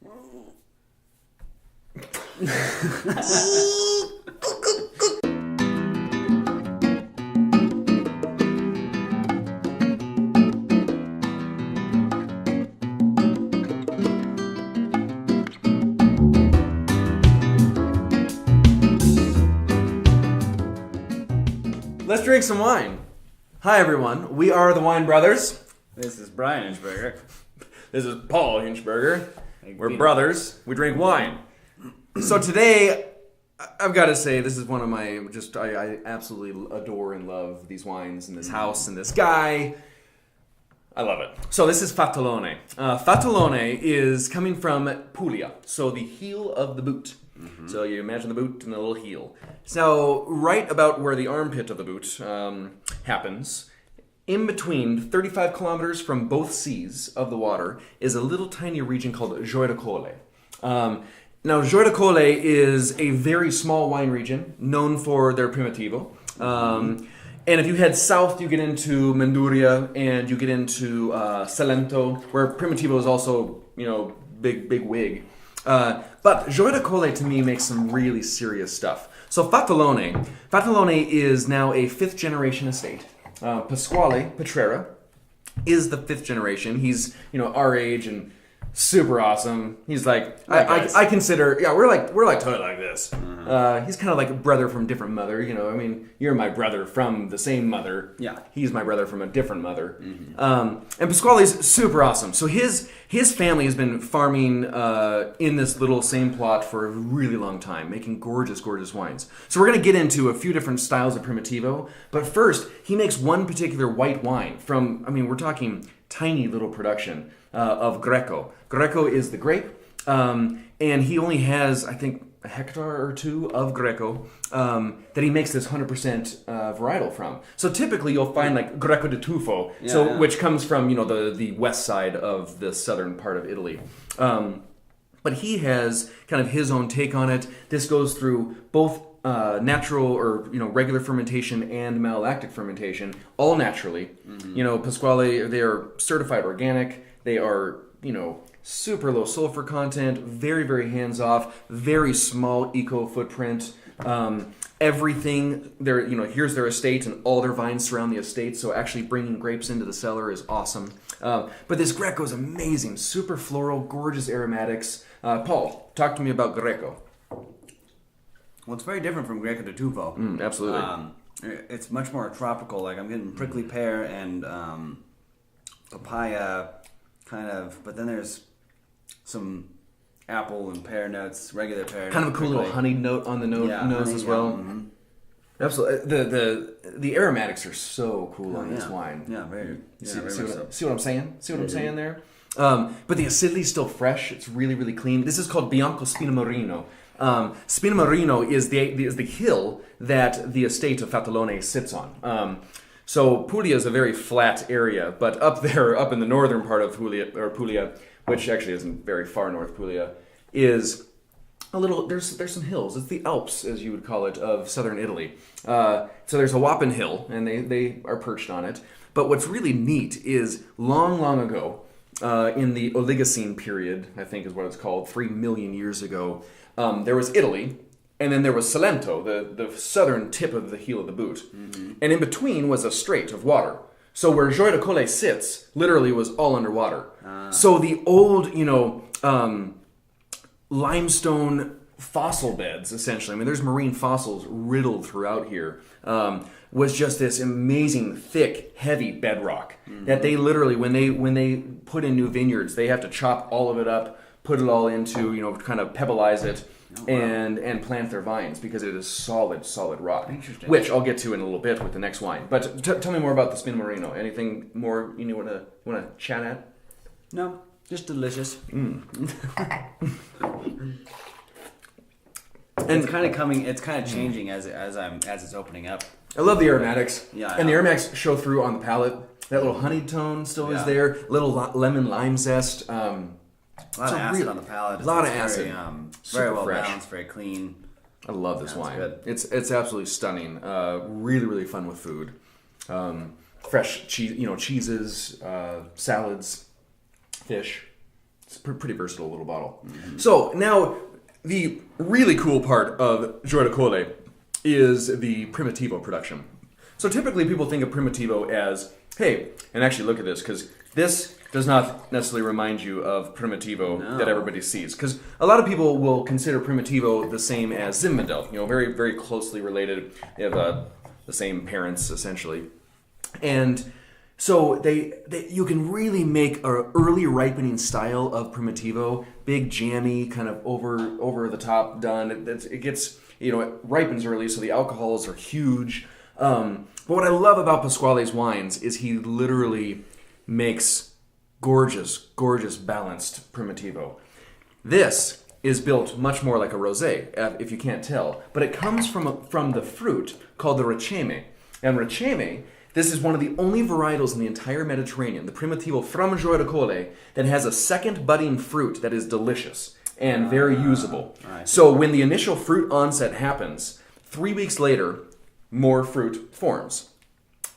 Let's drink some wine. Hi, everyone. We are the Wine Brothers. This is Bryan Hinchberger. This is Paul Hinchberger. We're brothers. We drink wine. So today, I've got to say, this is one of my, I absolutely adore and love these wines and this house and this guy. I love it. So this is Fatalone. Fatalone is coming from Puglia, so the heel of the boot. Mm-hmm. So you imagine the boot and the little heel. So right about where the armpit of the boot happens, in between 35 kilometers from both seas of the water, is a little tiny region called Gioia Colle. Now Gioia Colle is a very small wine region known for their Primitivo. And if you head south, you get into Manduria and you get into Salento, where Primitivo is also, big wig. But Gioia Colle to me makes some really serious stuff. So Fatalone is now a fifth generation estate. Pasquale Petrera is the fifth generation. He's, our age and super awesome. He's like, I consider, we're like totally like this. Mm-hmm. He's kind of like a brother from different mother. You're my brother from the same mother. Yeah. He's my brother from a different mother. Mm-hmm. And Pasquale's super awesome. So his family has been farming in this little same plot for a really long time, making gorgeous, gorgeous wines. So we're going to get into a few different styles of Primitivo. But first, he makes one particular white wine from, we're talking tiny little production of Greco. Greco is the grape, and he only has, I think, a hectare or two of Greco that he makes this 100% varietal from. So typically you'll find like Greco de Tufo, which comes from the west side of the southern part of Italy. But he has kind of his own take on it. This goes through both natural or regular fermentation and malolactic fermentation, all naturally. Mm-hmm. Pasquale, they are certified organic. They are super low sulfur content, very, very hands-off, very small eco footprint. Everything there, here's their estate, and all their vines surround the estate. So actually bringing grapes into the cellar is awesome. But this Greco is amazing, super floral, gorgeous aromatics. Paul, talk to me about Greco. Well, it's very different from Greco de Tufo. Absolutely. It's much more tropical. Like I'm getting prickly pear and papaya, kind of. But then there's some apple and pear notes, regular pear. Kind of a cool little honey note on the nose as well. Mm-hmm. Absolutely. The aromatics are so cool on this wine. Yeah, very. See what I'm saying? See what I'm saying there? But the acidity is still fresh. It's really, really clean. This is called Bianco Spinamarino. Spinamarino is the hill that the estate of Fatalone sits on. So Puglia is a very flat area, but up in the northern part of Puglia, which actually isn't very far north Puglia, is a little. There's some hills. It's the Alps, as you would call it, of southern Italy. So there's a whopping hill, and they are perched on it. But what's really neat is long, long ago, in the Oligocene period, I think is what it's called, 3 million years ago, there was Italy. And then there was Salento, the southern tip of the heel of the boot. Mm-hmm. And in between was a strait of water. So where Gioia Colle sits, literally was all underwater. So the old, limestone fossil beds, essentially, there's marine fossils riddled throughout here, was just this amazing, thick, heavy bedrock that they literally, when they put in new vineyards, they have to chop all of it up, put it all into, kind of pebblize it, and plant their vines because it is solid rock. Interesting. Which I'll get to in a little bit with the next wine. But tell me more about the Spinamarino. Anything more you want to chat at? No, just delicious. And it's kind of coming. It's kind of changing as it's opening up. I love the aromatics. Yeah, and the aromatics show through on the palate. That little honeyed tone still is there. Little lemon lime zest. A lot of acid on the palate. A lot of acid. Very well fresh. balanced, very clean. I love this wine. Good. It's absolutely stunning. Really, really fun with food. Fresh cheese, cheeses, salads, fish. It's a pretty versatile little bottle. So now, the really cool part of Gioia Colle is the Primitivo production. So typically people think of Primitivo as, hey, and actually look at this, because this does not necessarily remind you of Primitivo that everybody sees. Because a lot of people will consider Primitivo the same as Zinfandel, very, very closely related. They have the same parents, essentially. And so you can really make an early ripening style of Primitivo, big, jammy, kind of over the top done. It gets, it ripens early, so the alcohols are huge. But what I love about Pasquale's wines is he literally makes gorgeous, balanced Primitivo. This is built much more like a rosé, if you can't tell, but it comes from the fruit called the riceme. And riceme, this is one of the only varietals in the entire Mediterranean, the Primitivo from Gioia Colle, that has a second budding fruit that is delicious and very usable. So when the initial fruit onset happens, 3 weeks later, more fruit forms.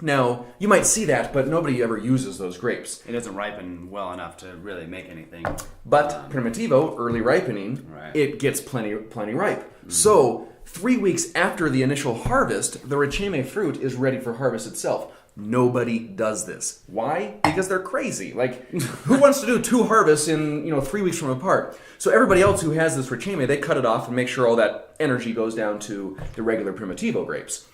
Now, you might see that, but nobody ever uses those grapes. It doesn't ripen well enough to really make anything. But Primitivo, early ripening, it gets plenty ripe. So 3 weeks after the initial harvest, the riceme fruit is ready for harvest itself. Nobody does this. Why? Because they're crazy. Like, who wants to do 2 harvests in 3 weeks from apart? So everybody else who has this riceme, they cut it off and make sure all that energy goes down to the regular Primitivo grapes.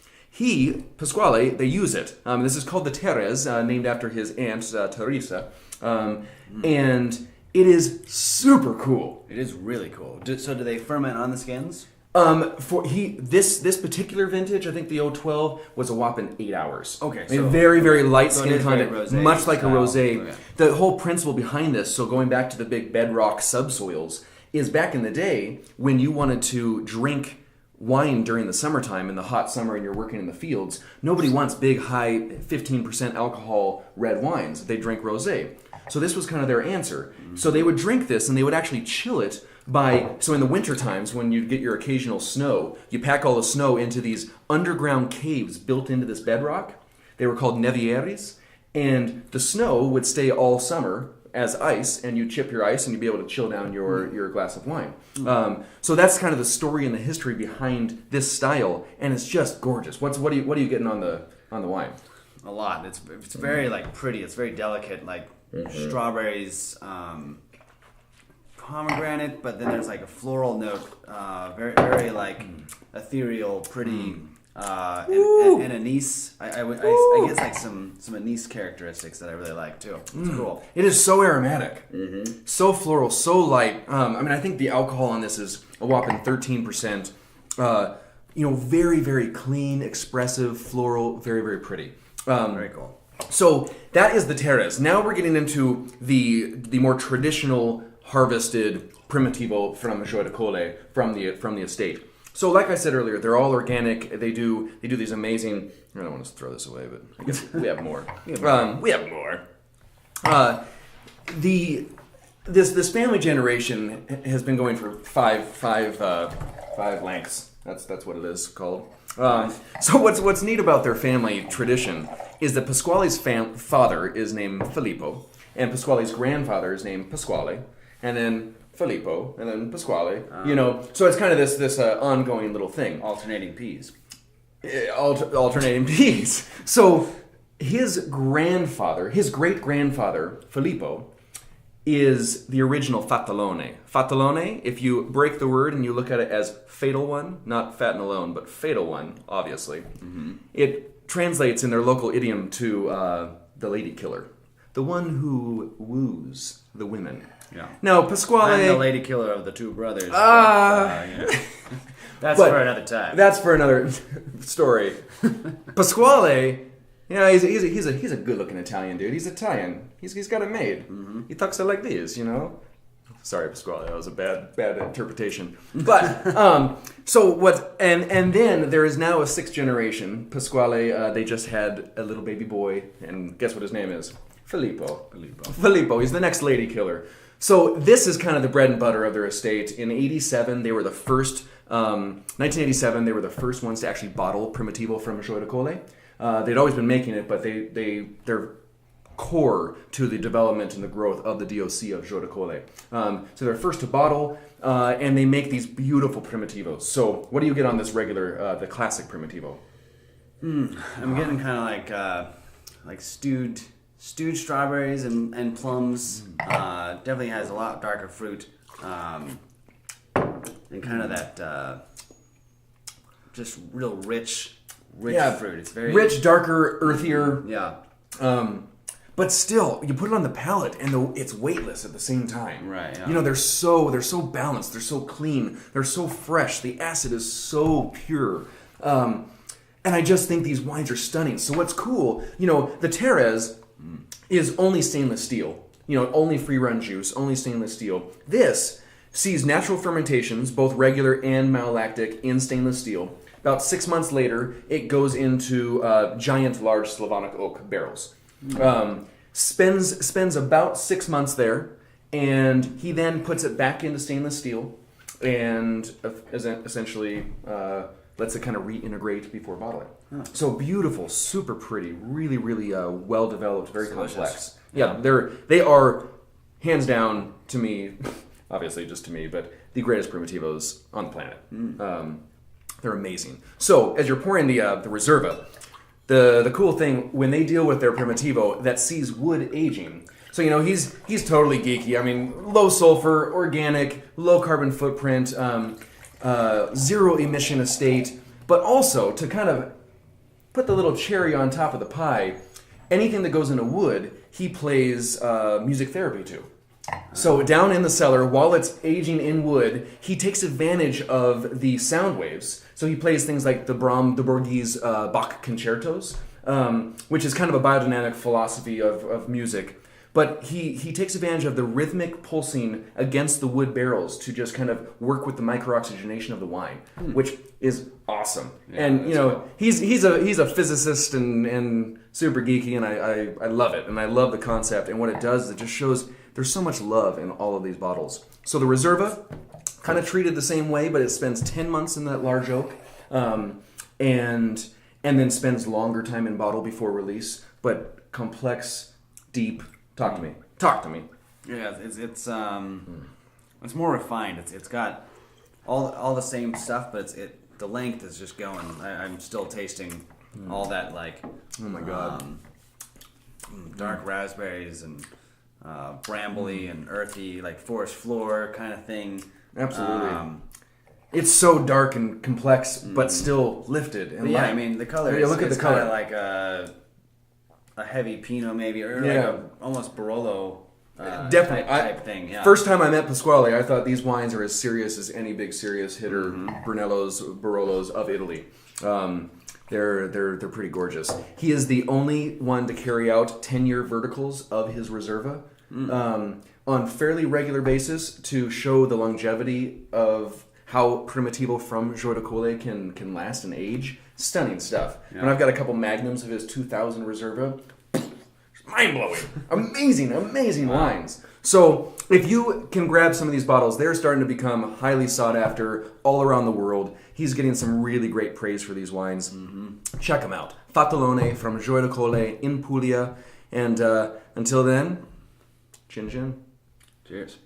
Pasquale, they use it. This is called the Terres, named after his aunt, Teresa. And it is super cool. It is really cool. So do they ferment on the skins? This particular vintage, I think the 012, was a whopping 8 hours. Okay. So very, very light skin content, much like a rosé. Okay. The whole principle behind this, so going back to the big bedrock subsoils, is back in the day when you wanted to drink wine during the summertime, in the hot summer, and you're working in the fields, nobody wants big, high, 15% alcohol red wines. They drink rosé. So this was kind of their answer. So they would drink this, and they would actually chill it so in the winter times, when you'd get your occasional snow, you pack all the snow into these underground caves built into this bedrock. They were called nevieres, and the snow would stay all summer as ice, and you chip your ice and you'd be able to chill down your glass of wine. So that's kind of the story and the history behind this style, and it's just gorgeous. What are you getting on the wine? A lot. It's very pretty. It's very delicate, strawberries, pomegranate, but then there's a floral note, very very ethereal, pretty. And anise, I guess some anise characteristics that I really like too. It's cool. It is so aromatic, so floral, so light. I think the alcohol on this is a whopping 13%. Very, very clean, expressive, floral, very, very pretty. Very cool. So that is the Terres. Now we're getting into the more traditional harvested Primitivo from Gioia Colle from the estate. So, like I said earlier, they're all organic. They do these amazing. I don't want to throw this away, but I guess we have more. We have more. This family generation has been going for five lengths. That's what it is called. So what's neat about their family tradition is that Pasquale's father is named Filippo, and Pasquale's grandfather is named Pasquale, and then Filippo, and then Pasquale, so it's kind of this ongoing little thing. Alternating peas. Alternating peas. So his great-grandfather, Filippo, is the original Fatalone. Fatalone, if you break the word and you look at it as fatal one, not fat and alone, but fatal one, obviously, it translates in their local idiom to the lady killer. The one who woos the women. Yeah. Now, Pasquale... I'm the lady killer of the 2 brothers. That's for another time. That's for another story. Pasquale, he's a good-looking Italian dude. He's Italian. He's got it made. He talks like this, Sorry, Pasquale, that was a bad interpretation. But so what? And then there is now a 6th generation. Pasquale, they just had a little baby boy, and guess what his name is? Filippo. He's the next lady killer. So this is kind of the bread and butter of their estate. In 1987, they were the first ones to actually bottle Primitivo from Gioia Colle. They'd always been making it, but they're core to the development and the growth of the DOC of Gioia Colle. So they're first to bottle, and they make these beautiful Primitivos. So what do you get on this regular, the classic Primitivo? I'm getting kind of like stewed strawberries and plums. Definitely has a lot darker fruit, and kind of that just real rich fruit. It's very rich, darker, earthier. Yeah. But still, you put it on the palate, and it's weightless at the same time. Right. Yeah. You know, they're so balanced. They're so clean. They're so fresh. The acid is so pure. And I just think these wines are stunning. So what's cool, you know, the Terez is only stainless steel. You know, only free run juice, only stainless steel. This sees natural fermentations, both regular and malolactic, in stainless steel. About 6 months later, it goes into giant, large Slavonic oak barrels. Spends about 6 months there, and he then puts it back into stainless steel, and essentially lets it kind of reintegrate before bottling. Huh. So beautiful, super pretty, really, really well developed, very complex. Yeah, they are hands down to me, obviously just to me, but the greatest Primitivos on the planet. They're amazing. So as you're pouring the Reserva, the cool thing when they deal with their Primitivo that sees wood aging. So you know he's totally geeky. I mean, low sulfur, organic, low carbon footprint, zero emission estate, but also to kind of put the little cherry on top of the pie. Anything that goes into wood, he plays music therapy to. So down in the cellar, while it's aging in wood, he takes advantage of the sound waves. So he plays things like the Borghese Bach concertos, which is kind of a biodynamic philosophy of music. But he takes advantage of the rhythmic pulsing against the wood barrels to just kind of work with the microoxygenation of the wine, which is awesome. Yeah, and you know, cool. he's a physicist and super geeky, and I love it, and I love the concept. And what it does is it just shows there's so much love in all of these bottles. So the Reserva, kind of treated the same way, but it spends 10 months in that large oak, and then spends longer time in bottle before release. But complex, deep. Talk to me. Yeah, it's more refined. It's got all the same stuff, but the length is just going. I'm still tasting all that like. Oh my god. Dark raspberries and brambly and earthy, like forest floor kind of thing. Absolutely. It's so dark and complex, but still lifted. And yeah, I mean the color. Look at the color. Kind of like a heavy Pinot maybe, or like a almost Barolo. Definitely type thing. Yeah. First time I met Pasquale, I thought these wines are as serious as any big serious hitter Brunellos, Barolos of Italy. They're pretty gorgeous. He is the only one to carry out 10-year verticals of his Reserva on fairly regular basis to show the longevity of how Primitivo from Gioia Colle can last and age. Stunning stuff. Yeah. And I've got a couple magnums of his 2000 Reserva. Mind-blowing. Amazing wines. So if you can grab some of these bottles, they're starting to become highly sought after all around the world. He's getting some really great praise for these wines. Check them out. Fatalone from Gioia Colle in Puglia. And until then, chin chin. Cheers.